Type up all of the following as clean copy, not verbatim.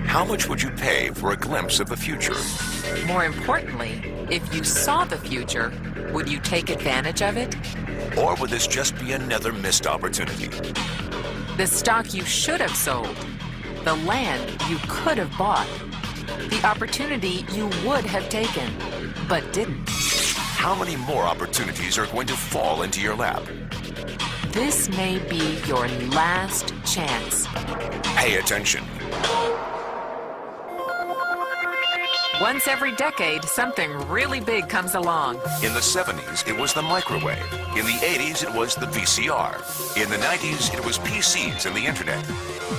How much would you pay for a glimpse of the future? More importantly, if you saw the future, would you take advantage of it? Or would this just be another missed opportunity? The stock you should have sold, the land you could have bought, the opportunity you would have taken, but didn't. How many more opportunities are going to fall into your lap? This may be your last chance. Pay attention. Once every decade, something really big comes along. In the 70s, it was the microwave. In the 80s, it was the VCR. In the 90s, it was PCs and the internet.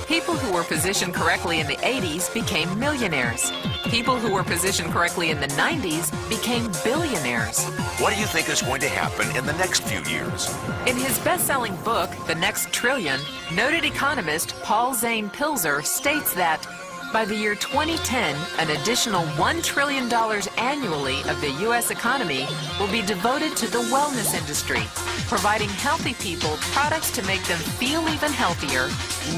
People who were positioned correctly in the 80s became millionaires. People who were positioned correctly in the 90s became billionaires. What do you think is going to happen in the next few years? In his best-selling book, The Next Trillion, noted economist Paul Zane Pilzer states that by the year 2010, an additional $1 trillion annually of the U.S. economy will be devoted to the wellness industry, providing healthy people products to make them feel even healthier,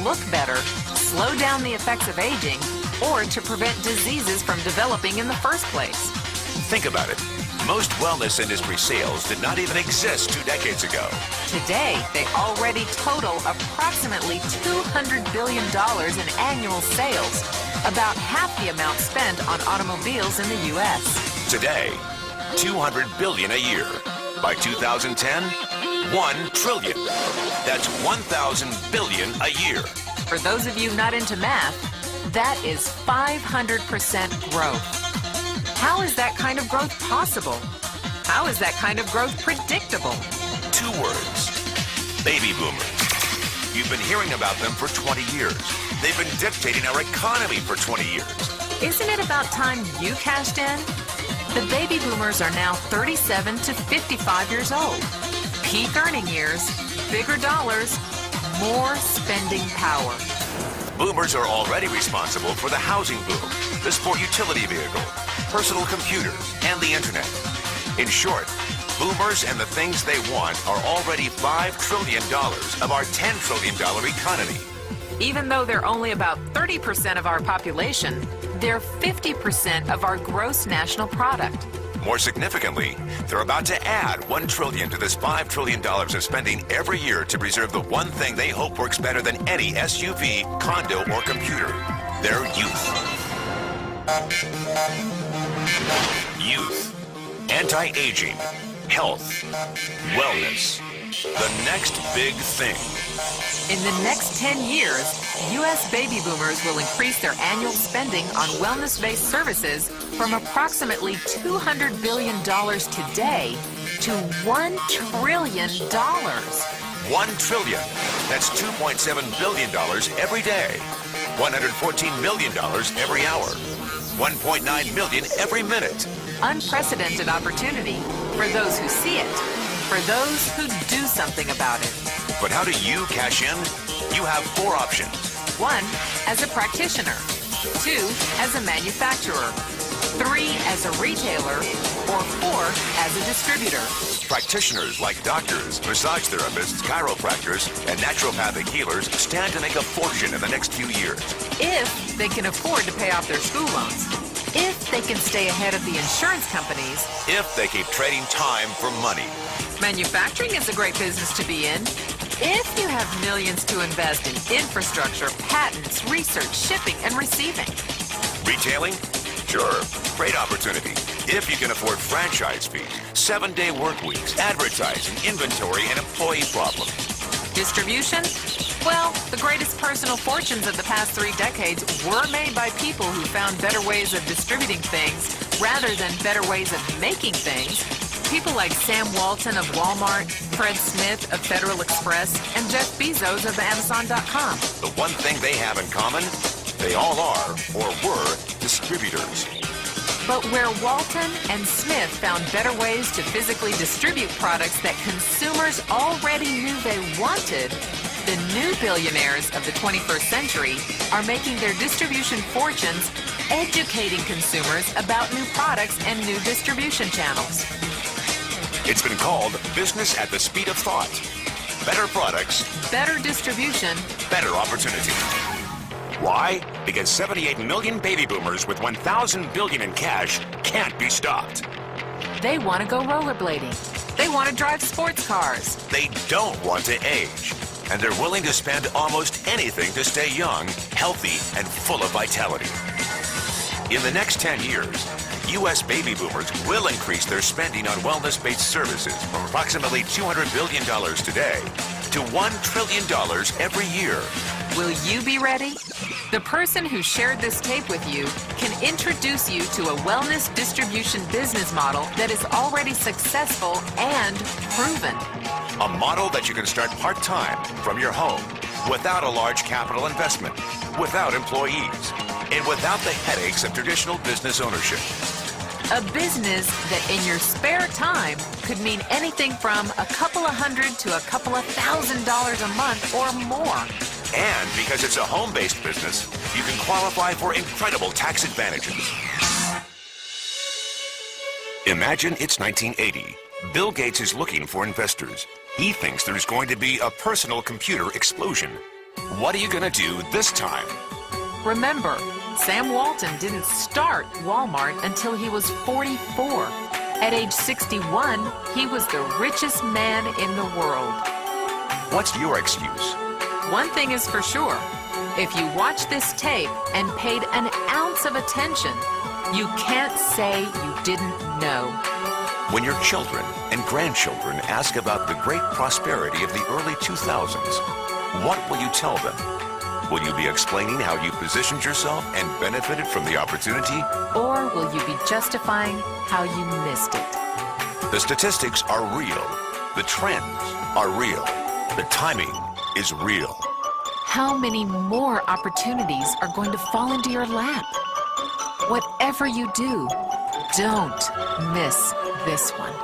look better, slow down the effects of aging, or to prevent diseases from developing in the first place. Think about it. Most wellness industry sales did not even exist 2 decades ago. Today, they already total approximately $200 billion in annual sales, about half the amount spent on automobiles in the U.S. Today, $200 billion a year. By 2010, $1 trillion. That's 1,000 billion a year. For those of you not into math, that is 500% growth. How is that kind of growth possible? How is that kind of growth predictable? 2 words. Baby boomers. You've been hearing about them for 20 years. They've been dictating our economy for 20 years. Isn't it about time you cashed in? The baby boomers are now 37 to 55 years old. Peak earning years, bigger dollars, more spending power. Boomers are already responsible for the housing boom, the sport utility vehicle, personal computers, and the internet. In short, boomers and the things they want are already $5 trillion of our $10 trillion economy. Even though they're only about 30% of our population, they're 50% of our gross national product. More significantly, they're about to add $1 trillion to this $5 trillion of spending every year to preserve the one thing they hope works better than any SUV, condo, or computer: their youth. Youth, anti-aging, health, wellness, the next big thing. In the next 10 years, U.S. baby boomers will increase their annual spending on wellness-based services from approximately $200 billion today to $1 trillion. $1 trillion. That's $2.7 billion every day. $114 million every hour. $1.9 million every minute. Unprecedented opportunity for those who see it, for those who do something about it. But how do you cash in? You have 4 options. 1, as a practitioner. 2, as a manufacturer. 3, as a retailer. Or 4, as a distributor. Practitioners like doctors, massage therapists, chiropractors, and naturopathic healers stand to make a fortune in the next few years. If they can afford to pay off their school loans. If they can stay ahead of the insurance companies. If they keep trading time for money. Manufacturing is a great business to be in. If you have millions to invest in infrastructure, patents, research, shipping, and receiving. Retailing? Sure, great opportunity. If you can afford franchise fees, 7-day work weeks, advertising, inventory, and employee problems. Distribution? Well, the greatest personal fortunes of the past 3 decades were made by people who found better ways of distributing things rather than better ways of making things. People like Sam Walton of Walmart, Fred Smith of Federal Express, and Jeff Bezos of Amazon.com. The one thing they have in common, they all are, or were, distributors. But where Walton and Smith found better ways to physically distribute products that consumers already knew they wanted, the new billionaires of the 21st century are making their distribution fortunes educating consumers about new products and new distribution channels. It's been called business at the speed of thought. Better products, better distribution. better opportunity. Why? Because 78 million baby boomers with 1,000 billion in cash can't be stopped. They want to go rollerblading. They want to drive sports cars. They don't want to age. And they're willing to spend almost anything to stay young, healthy, and full of vitality. In the next 10 years, U.S. baby boomers will increase their spending on wellness-based services from approximately $200 billion today to $1 trillion every year. Will you be ready? The person who shared this tape with you can introduce you to a wellness distribution business model that is already successful and proven. A model that you can start part-time from your home without a large capital investment, without employees, and without the headaches of traditional business ownership. A business that in your spare time could mean anything from a couple of $100 to a couple of $1,000 a month or more. And because it's a home-based business, you can qualify for incredible tax advantages. Imagine it's 1980. Bill Gates is looking for investors. He thinks there's going to be a personal computer explosion. What are you going to do this time? Remember, Sam Walton didn't start Walmart until he was 44. At age 61, he was the richest man in the world. What's your excuse? One thing is for sure, if you watch this tape and paid an ounce of attention, you can't say you didn't know. When your children and grandchildren ask about the great prosperity of the early 2000s, what will you tell them? Will you be explaining how you positioned yourself and benefited from the opportunity? Or will you be justifying how you missed it? The statistics are real. The trends are real. The timing is real. How many more opportunities are going to fall into your lap? Whatever you do, don't miss this one.